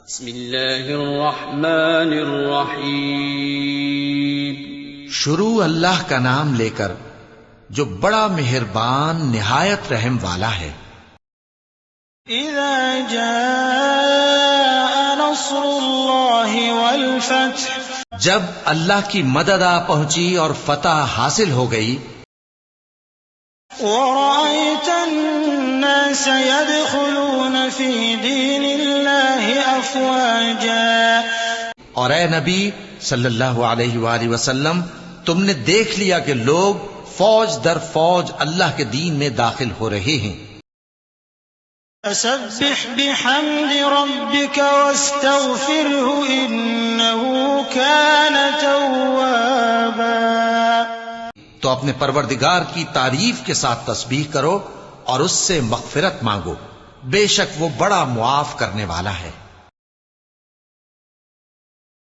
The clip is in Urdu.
بسم اللہ الرحمن الرحیم. شروع اللہ کا نام لے کر جو بڑا مہربان نہایت رحم والا ہے. اذا جاء نصر اللہ والفتح، جب اللہ کی مدد آ پہنچی اور فتح حاصل ہو گئی. ورأيت الناس يدخلون في دين الله أفواجا، اور اے نبی صلی اللہ علیہ وآلہ وسلم، تم نے دیکھ لیا کہ لوگ فوج در فوج اللہ کے دین میں داخل ہو رہے ہیں. فسبح بحمد ربك واستغفره إنه كان توابا. تو اپنے پروردگار کی تعریف کے ساتھ تسبیح کرو اور اس سے مغفرت مانگو، بے شک وہ بڑا معاف کرنے والا ہے.